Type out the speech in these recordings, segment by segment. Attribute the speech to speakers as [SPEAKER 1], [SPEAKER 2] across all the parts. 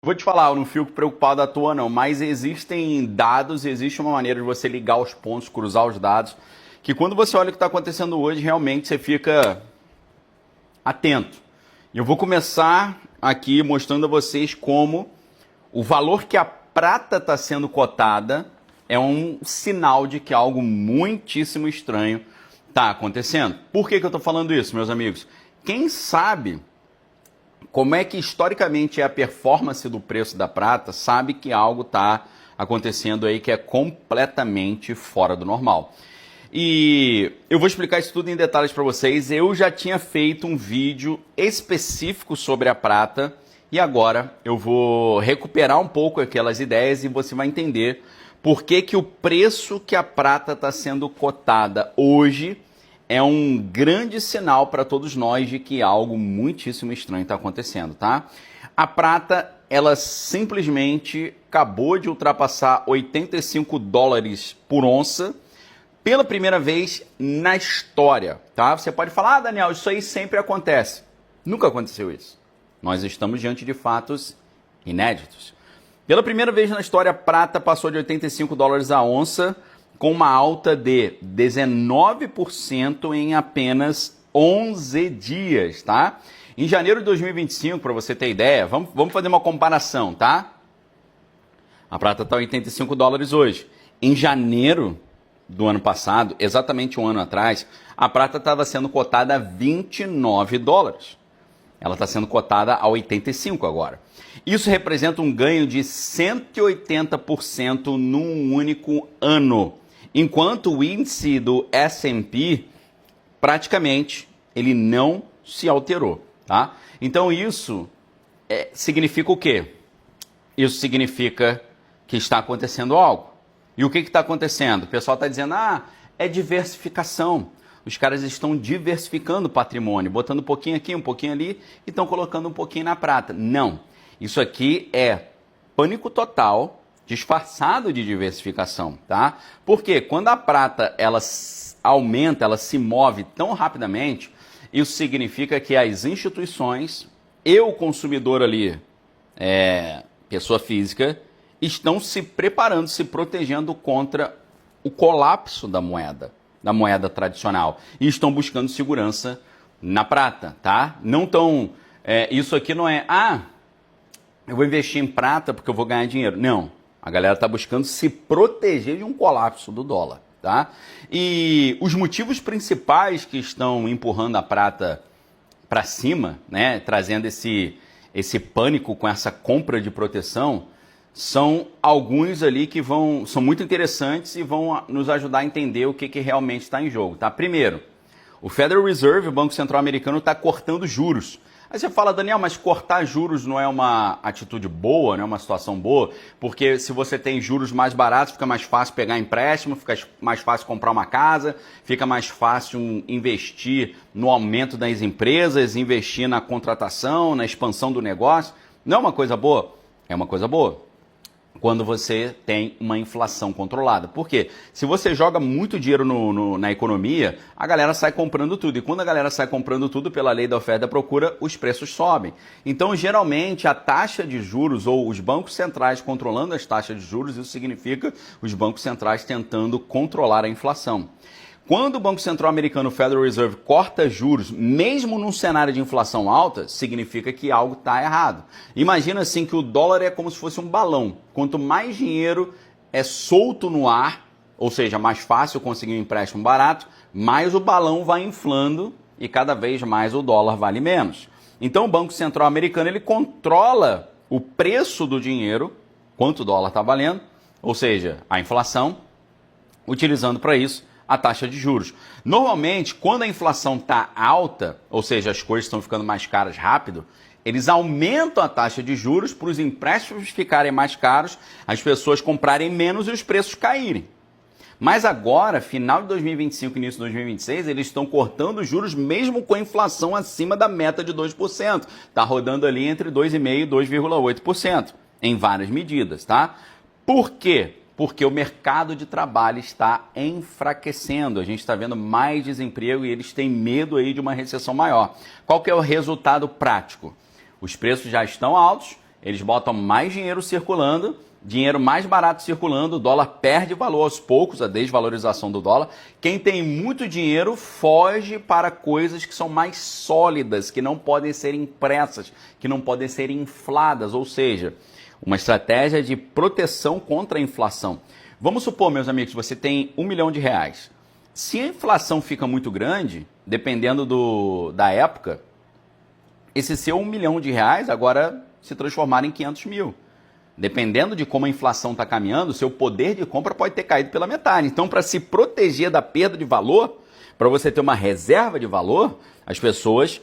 [SPEAKER 1] Vou te falar, eu não fico preocupado à toa não, mas existem dados, existe uma maneira de você ligar os pontos, cruzar os dados, que quando você olha o que está acontecendo hoje, realmente você fica atento. E eu vou começar aqui mostrando a vocês como o valor que a prata está sendo cotada é um sinal de que algo muitíssimo estranho está acontecendo. Por que eu estou falando isso, meus amigos? Quem sabe como é que historicamente é a performance do preço da prata, sabe que algo está acontecendo aí que é completamente fora do normal. E eu vou explicar isso tudo em detalhes para vocês. Eu já tinha feito um vídeo específico sobre a prata e agora eu vou recuperar um pouco aquelas ideias e você vai entender por que que o preço que a prata está sendo cotada hoje é um grande sinal para todos nós de que algo muitíssimo estranho está acontecendo, tá? A prata, ela simplesmente acabou de ultrapassar 85 dólares por onça pela primeira vez na história, tá? Você pode falar, Daniel, isso aí sempre acontece. Nunca aconteceu isso. Nós estamos diante de fatos inéditos. Pela primeira vez na história, a prata passou de 85 dólares a onça, com uma alta de 19% em apenas 11 dias, tá? Em janeiro de 2025, para você ter ideia, vamos fazer uma comparação, tá? A prata está 85 dólares hoje. Em janeiro do ano passado, exatamente um ano atrás, a prata estava sendo cotada a 29 dólares. Ela está sendo cotada a 85 agora. Isso representa um ganho de 180% num único ano. Enquanto o índice do S&P, praticamente, ele não se alterou, tá? Então isso significa o quê? Isso significa que está acontecendo algo. E o que está acontecendo? O pessoal está dizendo, é diversificação. Os caras estão diversificando o patrimônio, botando um pouquinho aqui, um pouquinho ali, e estão colocando um pouquinho na prata. Não, isso aqui é pânico total, disfarçado de diversificação, tá? Porque quando a prata ela aumenta, ela se move tão rapidamente, isso significa que as instituições e o consumidor ali, pessoa física, estão se preparando, se protegendo contra o colapso da moeda tradicional, e estão buscando segurança na prata, tá? Não tão, isso aqui não é, eu vou investir em prata porque eu vou ganhar dinheiro. Não. A galera está buscando se proteger de um colapso do dólar, tá? E os motivos principais que estão empurrando a prata para cima, né, trazendo esse pânico com essa compra de proteção, são alguns ali que são muito interessantes e vão nos ajudar a entender o que realmente está em jogo, tá? Primeiro, o Federal Reserve, o Banco Central Americano, está cortando juros. Aí você fala, Daniel, mas cortar juros não é uma atitude boa, não é uma situação boa? Porque se você tem juros mais baratos, fica mais fácil pegar empréstimo, fica mais fácil comprar uma casa, fica mais fácil investir no aumento das empresas, investir na contratação, na expansão do negócio. Não é uma coisa boa? É uma coisa boa quando você tem uma inflação controlada. Por quê? Se você joga muito dinheiro na economia, a galera sai comprando tudo. E quando a galera sai comprando tudo, pela lei da oferta e da procura, os preços sobem. Então, geralmente, a taxa de juros ou os bancos centrais controlando as taxas de juros, isso significa os bancos centrais tentando controlar a inflação. Quando o Banco Central Americano, o Federal Reserve, corta juros, mesmo num cenário de inflação alta, significa que algo está errado. Imagina assim que o dólar é como se fosse um balão. Quanto mais dinheiro é solto no ar, ou seja, mais fácil conseguir um empréstimo barato, mais o balão vai inflando e cada vez mais o dólar vale menos. Então o Banco Central Americano ele controla o preço do dinheiro, quanto o dólar está valendo, ou seja, a inflação, utilizando para isso a taxa de juros. Normalmente, quando a inflação está alta, ou seja, as coisas estão ficando mais caras rápido, eles aumentam a taxa de juros para os empréstimos ficarem mais caros, as pessoas comprarem menos e os preços caírem. Mas agora, final de 2025 e início de 2026, eles estão cortando os juros mesmo com a inflação acima da meta de 2%. Está rodando ali entre 2,5% e 2,8% em várias medidas, tá? Por quê? Porque o mercado de trabalho está enfraquecendo. A gente está vendo mais desemprego e eles têm medo aí de uma recessão maior. Qual que é o resultado prático? Os preços já estão altos, eles botam mais dinheiro circulando, dinheiro mais barato circulando, o dólar perde valor aos poucos, a desvalorização do dólar. Quem tem muito dinheiro foge para coisas que são mais sólidas, que não podem ser impressas, que não podem ser infladas, ou seja, uma estratégia de proteção contra a inflação. Vamos supor, meus amigos, você tem R$1 milhão. Se a inflação fica muito grande, dependendo da época, esse seu R$1 milhão agora se transformar em 500 mil. Dependendo de como a inflação está caminhando, seu poder de compra pode ter caído pela metade. Então, para se proteger da perda de valor, para você ter uma reserva de valor, as pessoas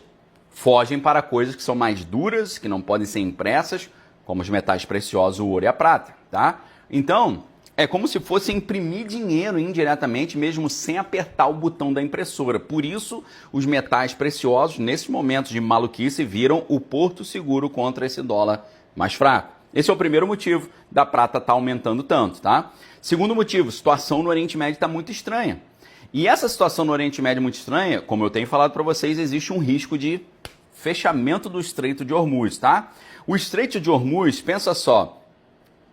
[SPEAKER 1] fogem para coisas que são mais duras, que não podem ser impressas, como os metais preciosos, o ouro e a prata, tá? Então, é como se fosse imprimir dinheiro indiretamente, mesmo sem apertar o botão da impressora. Por isso, os metais preciosos, nesses momentos de maluquice, viram o porto seguro contra esse dólar mais fraco. Esse é o primeiro motivo da prata estar aumentando tanto, tá? Segundo motivo, a situação no Oriente Médio está muito estranha. E essa situação no Oriente Médio muito estranha, como eu tenho falado para vocês, existe um risco de fechamento do Estreito de Hormuz, tá? O Estreito de Hormuz, pensa só,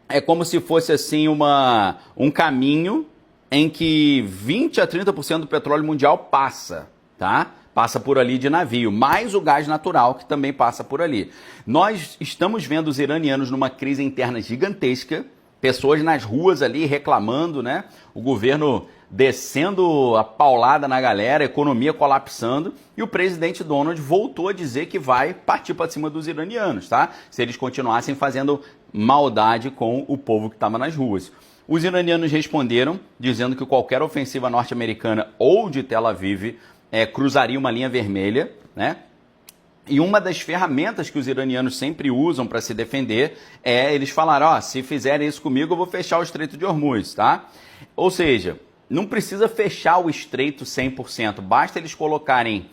[SPEAKER 1] é como se fosse assim um caminho em que 20 a 30% do petróleo mundial passa, tá? Passa por ali de navio, mais o gás natural que também passa por ali. Nós estamos vendo os iranianos numa crise interna gigantesca, pessoas nas ruas ali reclamando, né? O governo descendo a paulada na galera, a economia colapsando, e o presidente Donald voltou a dizer que vai partir para cima dos iranianos, tá? Se eles continuassem fazendo maldade com o povo que estava nas ruas. Os iranianos responderam dizendo que qualquer ofensiva norte-americana ou de Tel Aviv cruzaria uma linha vermelha, né? E uma das ferramentas que os iranianos sempre usam para se defender eles falaram, se fizerem isso comigo, eu vou fechar o Estreito de Hormuz, tá? Ou seja, não precisa fechar o Estreito 100%, basta eles colocarem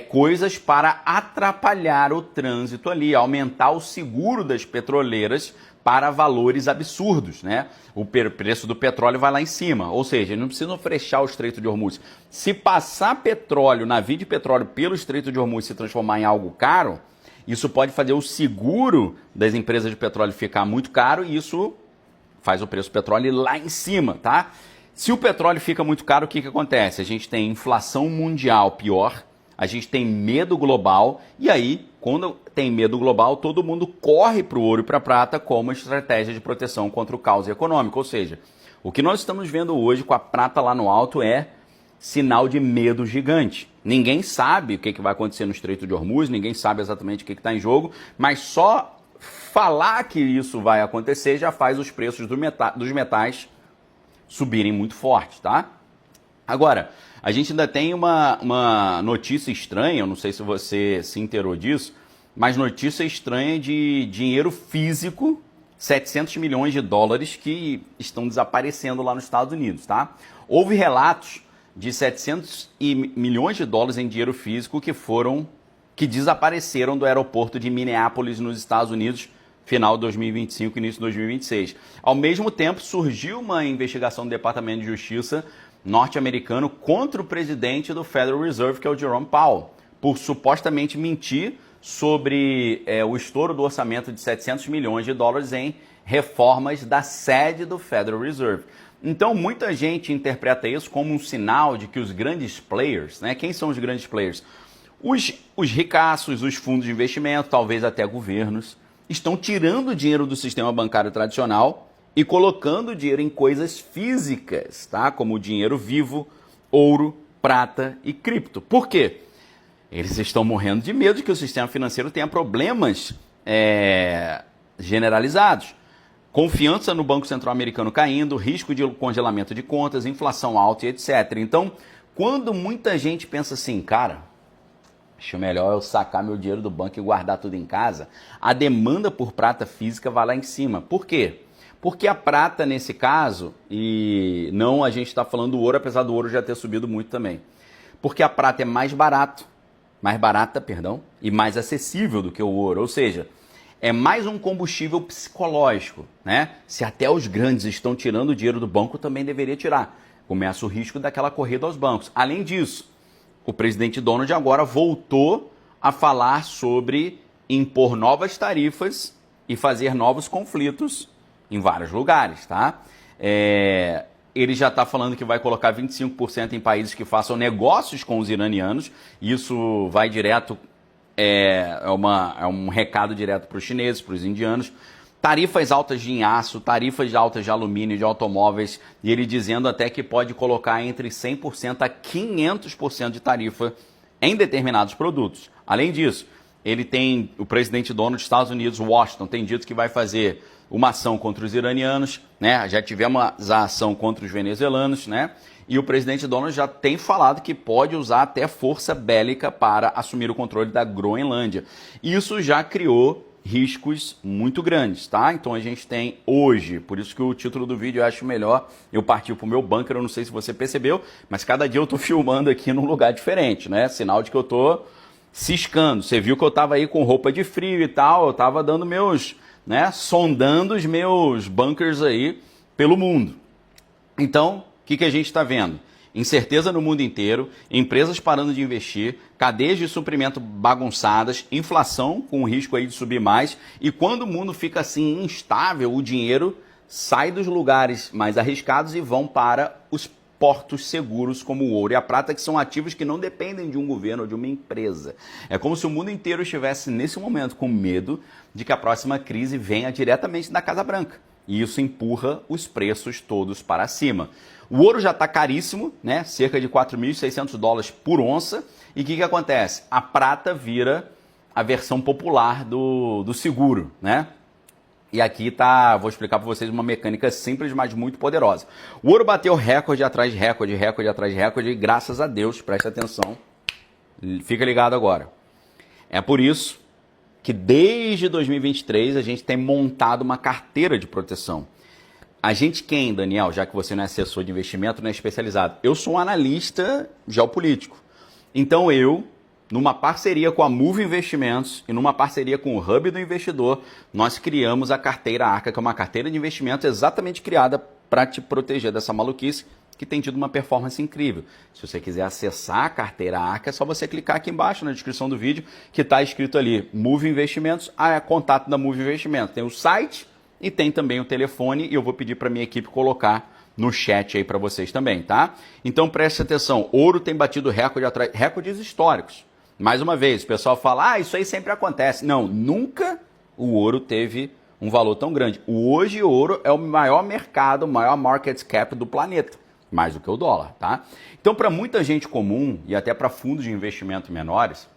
[SPEAKER 1] coisas para atrapalhar o trânsito ali, aumentar o seguro das petroleiras para valores absurdos, né? O preço do petróleo vai lá em cima, ou seja, não precisam fechar o Estreito de Hormuz. Se passar petróleo, navio de petróleo pelo Estreito de Hormuz se transformar em algo caro, isso pode fazer o seguro das empresas de petróleo ficar muito caro e isso faz o preço do petróleo ir lá em cima, tá? Se o petróleo fica muito caro, o que acontece? A gente tem inflação mundial pior, a gente tem medo global, e aí, quando tem medo global, todo mundo corre para o ouro e para a prata como estratégia de proteção contra o caos econômico. Ou seja, o que nós estamos vendo hoje com a prata lá no alto é sinal de medo gigante. Ninguém sabe o que vai acontecer no Estreito de Hormuz, ninguém sabe exatamente o que está em jogo, mas só falar que isso vai acontecer já faz os preços dos metais subirem muito forte, tá? Agora, a gente ainda tem uma notícia estranha, eu não sei se você se inteirou disso, mas notícia estranha de dinheiro físico, 700 milhões de dólares que estão desaparecendo lá nos Estados Unidos, tá? Houve relatos de 700 milhões de dólares em dinheiro físico que desapareceram do aeroporto de Minneapolis, nos Estados Unidos, final de 2025 início de 2026. Ao mesmo tempo, surgiu uma investigação do Departamento de Justiça norte-americano contra o presidente do Federal Reserve, que é o Jerome Powell, por supostamente mentir sobre o estouro do orçamento de 700 milhões de dólares em reformas da sede do Federal Reserve. Então, muita gente interpreta isso como um sinal de que os grandes players, né? Quem são os grandes players? Os ricaços, os fundos de investimento, talvez até governos, estão tirando dinheiro do sistema bancário tradicional e colocando dinheiro em coisas físicas, tá? Como dinheiro vivo, ouro, prata e cripto. Por quê? Eles estão morrendo de medo de que o sistema financeiro tenha problemas generalizados. Confiança no Banco Central Americano caindo, risco de congelamento de contas, inflação alta e etc. Então, quando muita gente pensa assim, cara, acho melhor eu sacar meu dinheiro do banco e guardar tudo em casa, a demanda por prata física vai lá em cima. Por quê? Porque a prata, nesse caso, e não a gente está falando do ouro, apesar do ouro já ter subido muito também. Porque a prata é mais barata, e mais acessível do que o ouro. Ou seja, é mais um combustível psicológico, né? Se até os grandes estão tirando o dinheiro do banco, também deveria tirar. Começa o risco daquela corrida aos bancos. Além disso, o presidente Donald agora voltou a falar sobre impor novas tarifas e fazer novos conflitos em vários lugares, tá? Ele já está falando que vai colocar 25% em países que façam negócios com os iranianos. Isso vai direto, é um recado direto para os chineses, para os indianos. Tarifas altas de aço, tarifas altas de alumínio, de automóveis, e ele dizendo até que pode colocar entre 100% a 500% de tarifa em determinados produtos. Além disso, ele tem, o presidente dono dos Estados Unidos, Washington, tem dito que vai fazer uma ação contra os iranianos, né? Já tivemos a ação contra os venezuelanos, né? E o presidente Donald já tem falado que pode usar até força bélica para assumir o controle da Groenlândia. Isso já criou riscos muito grandes, tá? Então a gente tem hoje, por isso que o título do vídeo eu acho melhor eu partir pro meu bunker, eu não sei se você percebeu, mas cada dia eu tô filmando aqui num lugar diferente, né? Sinal de que eu tô ciscando. Você viu que eu tava aí com roupa de frio e tal, eu tava dando meus, né, sondando os meus bunkers aí pelo mundo. Então, o que a gente está vendo? Incerteza no mundo inteiro, empresas parando de investir, cadeias de suprimento bagunçadas, inflação com o risco aí de subir mais, e quando o mundo fica assim instável, o dinheiro sai dos lugares mais arriscados e vão para os portos seguros como o ouro e a prata, que são ativos que não dependem de um governo ou de uma empresa. É como se o mundo inteiro estivesse nesse momento com medo de que a próxima crise venha diretamente da Casa Branca. E isso empurra os preços todos para cima. O ouro já está caríssimo, né? Cerca de 4.600 dólares por onça. E o que acontece? A prata vira a versão popular do seguro, né? E aqui tá, vou explicar para vocês uma mecânica simples, mas muito poderosa. O ouro bateu recorde atrás de recorde, recorde atrás de recorde, e graças a Deus, presta atenção, fica ligado agora. É por isso que desde 2023 a gente tem montado uma carteira de proteção. A gente quem, Daniel, já que você não é assessor de investimento, não é especializado? Eu sou um analista geopolítico. Então eu, numa parceria com a Move Investimentos e numa parceria com o Hub do Investidor, nós criamos a carteira Arca, que é uma carteira de investimento exatamente criada para te proteger dessa maluquice que tem tido uma performance incrível. Se você quiser acessar a carteira Arca, é só você clicar aqui embaixo na descrição do vídeo, que está escrito ali, Move Investimentos, contato da Move Investimentos. Tem o site e tem também o telefone, e eu vou pedir para minha equipe colocar no chat aí para vocês também, tá? Então preste atenção, ouro tem batido recordes históricos. Mais uma vez, o pessoal fala, isso aí sempre acontece. Não, nunca o ouro teve um valor tão grande. Hoje o ouro é o maior mercado, o maior market cap do planeta, mais do que o dólar, tá? Então, para muita gente comum e até para fundos de investimento menores,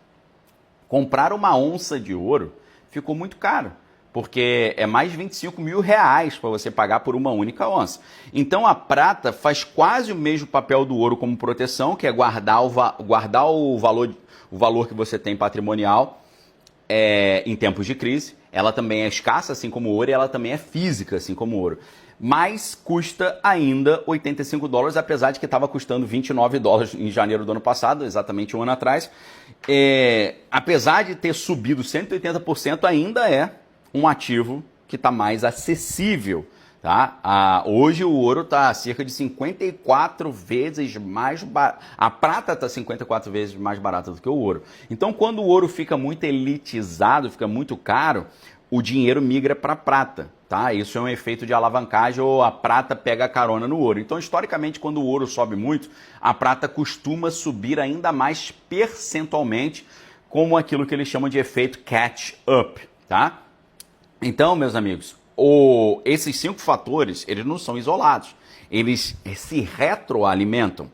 [SPEAKER 1] comprar uma onça de ouro ficou muito caro, porque é mais de 25 mil reais para você pagar por uma única onça. Então a prata faz quase o mesmo papel do ouro como proteção, que é guardar o valor que você tem patrimonial em tempos de crise. Ela também é escassa, assim como o ouro, e ela também é física, assim como o ouro. Mas custa ainda 85 dólares, apesar de que estava custando 29 dólares em janeiro do ano passado, exatamente um ano atrás. Apesar de ter subido 180%, ainda é um ativo que está mais acessível. Tá? Hoje o ouro está cerca de 54 vezes mais barato. A prata está 54 vezes mais barata do que o ouro. Então, quando o ouro fica muito elitizado, fica muito caro, o dinheiro migra para a prata. Tá? Isso é um efeito de alavancagem, ou a prata pega a carona no ouro. Então, historicamente, quando o ouro sobe muito, a prata costuma subir ainda mais percentualmente, como aquilo que eles chamam de efeito catch-up. Tá? Então, meus amigos, esses 5 fatores, eles não são isolados, eles se retroalimentam.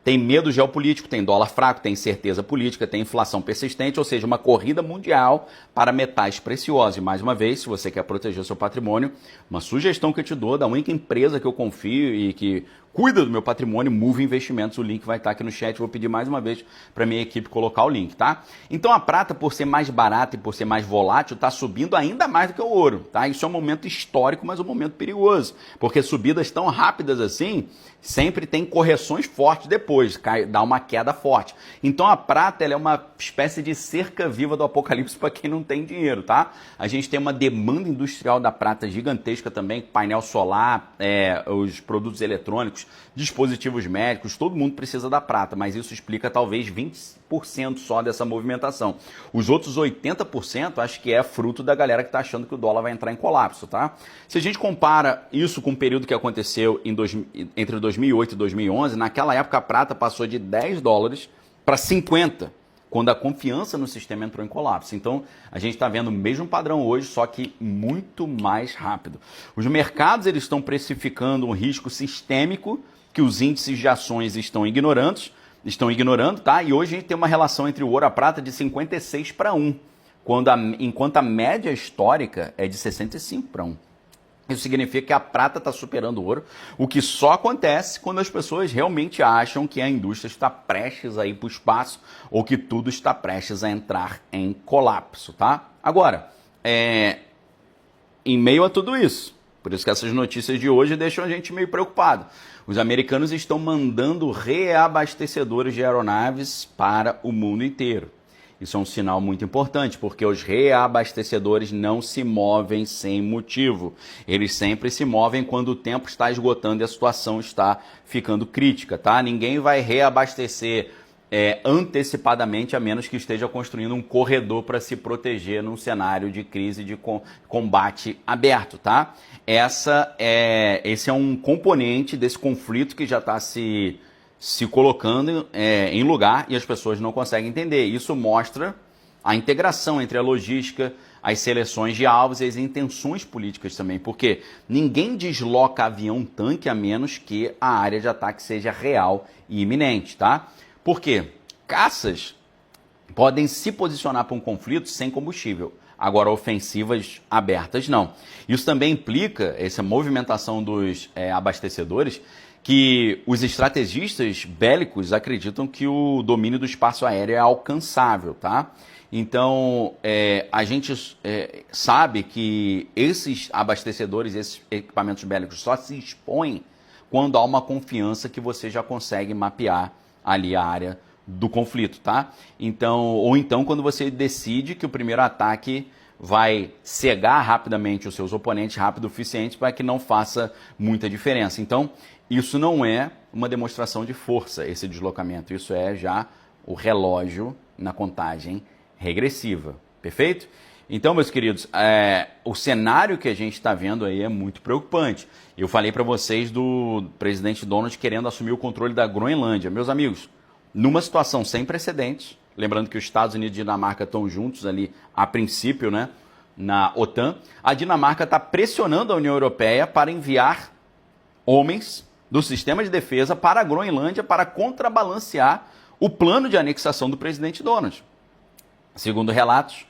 [SPEAKER 1] Tem medo geopolítico, tem dólar fraco, tem incerteza política, tem inflação persistente, ou seja, uma corrida mundial para metais preciosos. E mais uma vez, se você quer proteger o seu patrimônio, uma sugestão que eu te dou, da única empresa que eu confio e que cuida do meu patrimônio, Move Investimentos, o link vai estar aqui no chat, vou pedir mais uma vez para minha equipe colocar o link, tá? Então a prata, por ser mais barata e por ser mais volátil, está subindo ainda mais do que o ouro, tá? Isso é um momento histórico, mas um momento perigoso, porque subidas tão rápidas assim, sempre tem correções fortes depois, dá uma queda forte. Então a prata, ela é uma espécie de cerca viva do apocalipse para quem não tem dinheiro, tá? A gente tem uma demanda industrial da prata gigantesca também, painel solar, os produtos eletrônicos, equipamentos, dispositivos médicos, todo mundo precisa da prata, mas isso explica talvez 20% só dessa movimentação. Os outros 80% acho que é fruto da galera que está achando que o dólar vai entrar em colapso, tá? Se a gente compara isso com o período que aconteceu entre 2008 e 2011, naquela época a prata passou de $10 para 50, quando a confiança no sistema entrou em colapso. Então, a gente está vendo o mesmo padrão hoje, só que muito mais rápido. Os mercados eles estão precificando um risco sistêmico que os índices de ações estão ignorando, tá? E hoje a gente tem uma relação entre o ouro e a prata de 56:1, enquanto a média histórica é de 65:1. Isso significa que a prata está superando o ouro, o que só acontece quando as pessoas realmente acham que a indústria está prestes a ir para o espaço ou que tudo está prestes a entrar em colapso, tá? Agora, em meio a tudo isso, por isso que essas notícias de hoje deixam a gente meio preocupado. Os americanos estão mandando reabastecedores de aeronaves para o mundo inteiro. Isso é um sinal muito importante, porque os reabastecedores não se movem sem motivo. Eles sempre se movem quando o tempo está esgotando e a situação está ficando crítica, tá? Ninguém vai reabastecer antecipadamente, a menos que esteja construindo um corredor para se proteger num cenário de crise de combate aberto, tá? Esse é um componente desse conflito que já está se colocando em lugar e as pessoas não conseguem entender. Isso mostra a integração entre a logística, as seleções de alvos e as intenções políticas também, porque ninguém desloca avião-tanque a menos que a área de ataque seja real e iminente, tá? Por quê? Caças podem se posicionar para um conflito sem combustível. Agora, ofensivas abertas, não. Isso também implica, essa movimentação dos abastecedores, que os estrategistas bélicos acreditam que o domínio do espaço aéreo é alcançável, tá? Então, a gente sabe que esses abastecedores, esses equipamentos bélicos só se expõem quando há uma confiança que você já consegue mapear ali a área do conflito, tá? Então, ou então quando você decide que o primeiro ataque vai cegar rapidamente os seus oponentes, rápido o suficiente para que não faça muita diferença. Então, isso não é uma demonstração de força, esse deslocamento. Isso é já o relógio na contagem regressiva, perfeito? Então, meus queridos, o cenário que a gente está vendo aí é muito preocupante. Eu falei para vocês do presidente Donald querendo assumir o controle da Groenlândia. Meus amigos, numa situação sem precedentes, lembrando que os Estados Unidos e a Dinamarca estão juntos ali a princípio, né, na OTAN, a Dinamarca está pressionando a União Europeia para enviar homens do sistema de defesa para a Groenlândia para contrabalancear o plano de anexação do presidente Donald. Segundo relatos,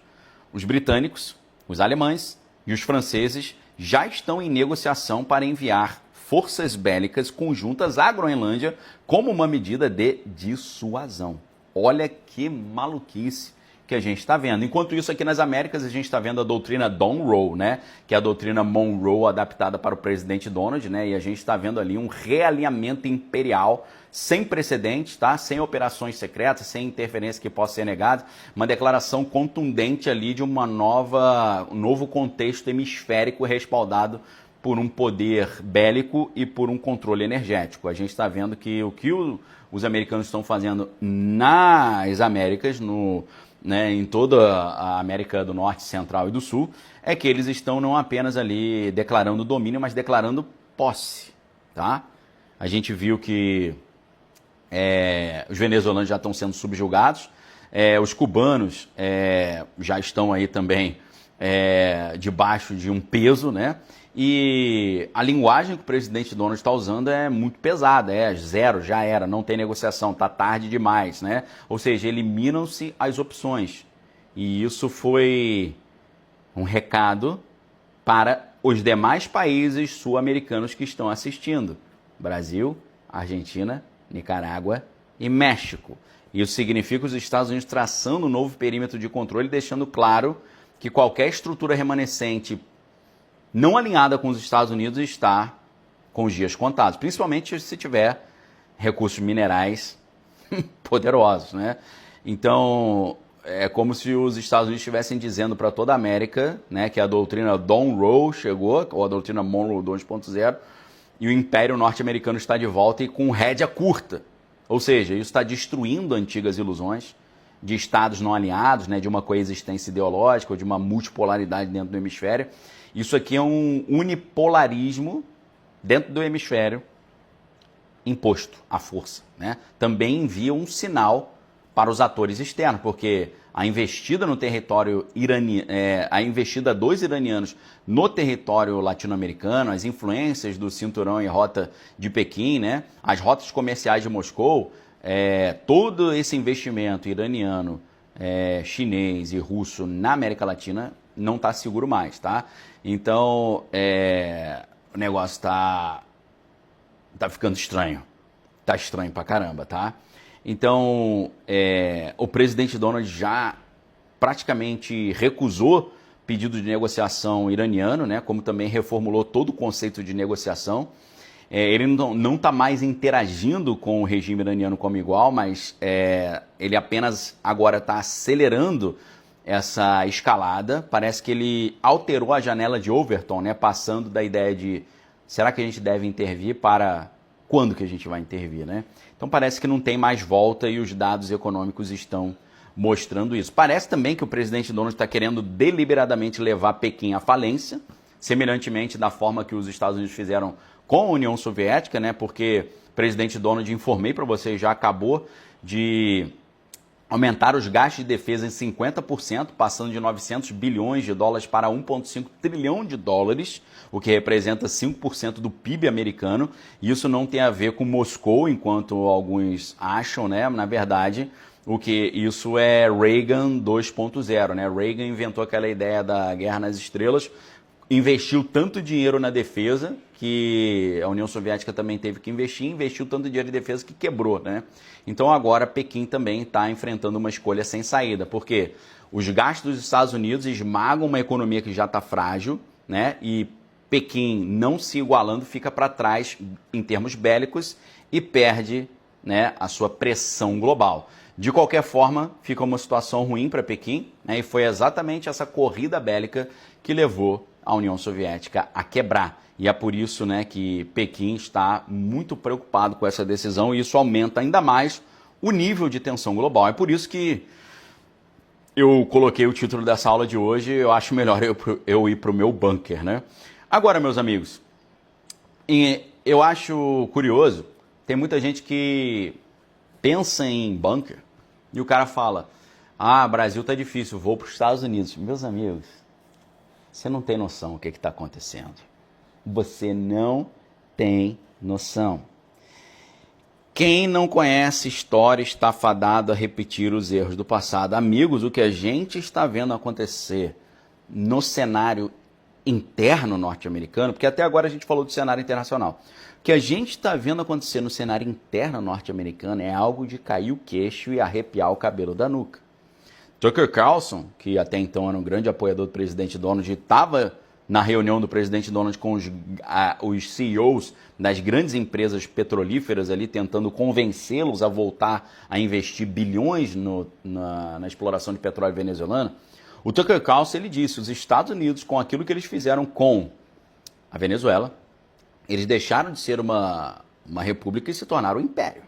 [SPEAKER 1] os britânicos, os alemães e os franceses já estão em negociação para enviar forças bélicas conjuntas à Groenlândia como uma medida de dissuasão. Olha que maluquice que a gente está vendo. Enquanto isso, aqui nas Américas, a gente está vendo a doutrina Monroe, né? Que é a doutrina Monroe adaptada para o presidente Donald, né? E a gente está vendo ali um realinhamento imperial sem precedentes, tá? Sem operações secretas, sem interferência que possa ser negada. Uma declaração contundente ali de um novo contexto hemisférico respaldado por um poder bélico e por um controle energético. A gente está vendo que o que os americanos estão fazendo nas Américas, em toda a América do Norte, Central e do Sul, é que eles estão não apenas ali declarando domínio, mas declarando posse, tá? A gente viu que os venezuelanos já estão sendo subjugados, os cubanos já estão aí também debaixo de um peso, né? E a linguagem que o presidente Donald está usando é muito pesada, zero, já era, não tem negociação, está tarde demais, né? Ou seja, eliminam-se as opções. E isso foi um recado para os demais países sul-americanos que estão assistindo. Brasil, Argentina, Nicarágua e México. Isso significa os Estados Unidos traçando um novo perímetro de controle, deixando claro que qualquer estrutura remanescente não alinhada com os Estados Unidos está com os dias contados, principalmente se tiver recursos minerais poderosos, né? Então, é como se os Estados Unidos estivessem dizendo para toda a América, né, que a doutrina Monroe chegou, ou a doutrina Monroe 2.0, e o Império Norte-Americano está de volta e com rédea curta. Ou seja, isso está destruindo antigas ilusões de estados não alinhados, né, de uma coexistência ideológica ou de uma multipolaridade dentro do hemisfério. Isso aqui é um unipolarismo dentro do hemisfério imposto à força, né? Também envia um sinal para os atores externos, porque a investida no território iraniano, a investida dos iranianos no território latino-americano, as influências do cinturão e rota de Pequim, né? As rotas comerciais de Moscou, todo esse investimento iraniano, chinês e russo na América Latina não está seguro mais, tá? Então, o negócio tá ficando estranho. Tá estranho pra caramba, tá? Então, o presidente Donald já praticamente recusou pedido de negociação iraniano, né? Como também reformulou todo o conceito de negociação. Ele não está mais interagindo com o regime iraniano como igual, mas ele apenas agora está acelerando essa escalada. Parece que ele alterou a janela de Overton, né? Passando da ideia de será que a gente deve intervir para quando que a gente vai intervir, né? Então parece que não tem mais volta e os dados econômicos estão mostrando isso. Parece também que o presidente Donald está querendo deliberadamente levar Pequim à falência, semelhantemente da forma que os Estados Unidos fizeram com a União Soviética, né? Porque o presidente Donald, informei para vocês, já acabou de aumentar os gastos de defesa em 50%, passando de 900 bilhões de dólares para 1,5 trilhão de dólares, o que representa 5% do PIB americano. Isso não tem a ver com Moscou, enquanto alguns acham, né? Na verdade, isso é Reagan 2.0, né? Reagan inventou aquela ideia da Guerra nas Estrelas, investiu tanto dinheiro na defesa que a União Soviética também teve que investiu tanto dinheiro em defesa que quebrou, né? Então agora Pequim também está enfrentando uma escolha sem saída, porque os gastos dos Estados Unidos esmagam uma economia que já está frágil, né? E Pequim, não se igualando, fica para trás em termos bélicos e perde, né, a sua pressão global. De qualquer forma, fica uma situação ruim para Pequim, né? E foi exatamente essa corrida bélica que levou a União Soviética a quebrar. E é por isso, né, que Pequim está muito preocupado com essa decisão e isso aumenta ainda mais o nível de tensão global. É por isso que eu coloquei o título dessa aula de hoje, eu acho melhor eu ir para o meu bunker, né? Agora, meus amigos, eu acho curioso, tem muita gente que pensa em bunker e o cara fala, Brasil tá difícil, vou para os Estados Unidos. Meus amigos, você não tem noção do que está acontecendo. Você não tem noção. Quem não conhece história está fadado a repetir os erros do passado. Amigos, o que a gente está vendo acontecer no cenário interno norte-americano, porque até agora a gente falou do cenário internacional, o que a gente está vendo acontecer no cenário interno norte-americano é algo de cair o queixo e arrepiar o cabelo da nuca. Tucker Carlson, que até então era um grande apoiador do presidente Donald, estava na reunião do presidente Donald com os CEOs das grandes empresas petrolíferas ali, tentando convencê-los a voltar a investir bilhões na exploração de petróleo venezuelano. O Tucker Carlson, ele disse, os Estados Unidos, com aquilo que eles fizeram com a Venezuela, eles deixaram de ser uma república e se tornaram um império.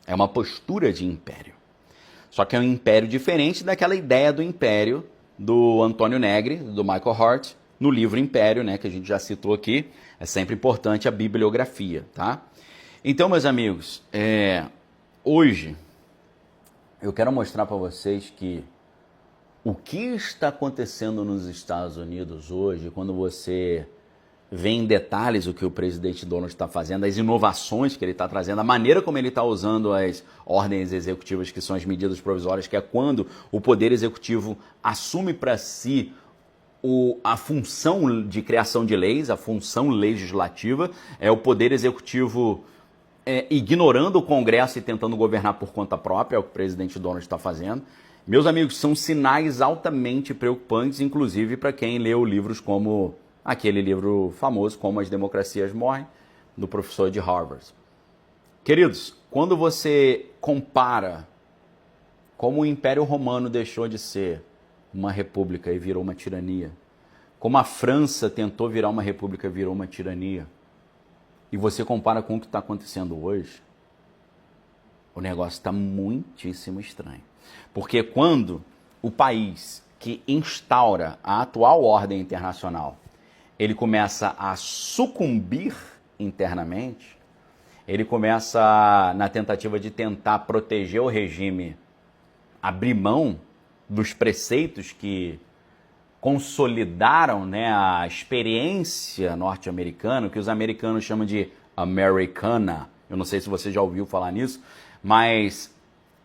[SPEAKER 1] É uma postura de império. Só que é um império diferente daquela ideia do império do Antônio Negri, do Michael Hart, no livro Império, né, que a gente já citou aqui. É sempre importante a bibliografia, tá? Então, meus amigos, hoje eu quero mostrar para vocês que o que está acontecendo nos Estados Unidos hoje, quando você vê em detalhes o que o presidente Donald está fazendo, as inovações que ele está trazendo, a maneira como ele está usando as ordens executivas, que são as medidas provisórias, que é quando o Poder Executivo assume para si a função de criação de leis, a função legislativa, é o Poder Executivo ignorando o Congresso e tentando governar por conta própria, é o que o presidente Donald está fazendo. Meus amigos, são sinais altamente preocupantes, inclusive para quem leu livros como aquele livro famoso, Como as Democracias Morrem, do professor de Harvard. Queridos, quando você compara como o Império Romano deixou de ser uma república e virou uma tirania, como a França tentou virar uma república e virou uma tirania, e você compara com o que está acontecendo hoje, o negócio está muitíssimo estranho. Porque quando o país que instaura a atual ordem internacional, ele começa a sucumbir internamente, ele começa na tentativa de tentar proteger o regime, abrir mão dos preceitos que consolidaram, né, a experiência norte-americana, que os americanos chamam de Americana. Eu não sei se você já ouviu falar nisso, mas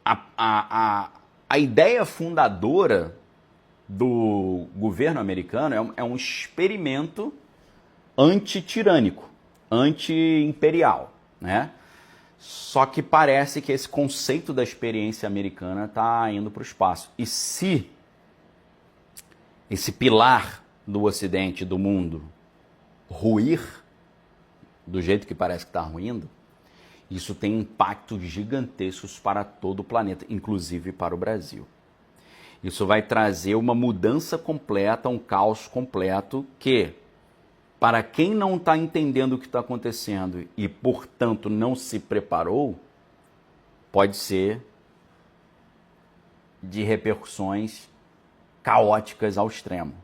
[SPEAKER 1] a ideia fundadora do governo americano é um experimento antitirânico, anti-imperial, né? Só que parece que esse conceito da experiência americana está indo para o espaço. E se esse pilar do Ocidente, do mundo, ruir do jeito que parece que está ruindo, isso tem impactos gigantescos para todo o planeta, inclusive para o Brasil. Isso vai trazer uma mudança completa, um caos completo que, para quem não está entendendo o que está acontecendo e, portanto, não se preparou, pode ser de repercussões caóticas ao extremo.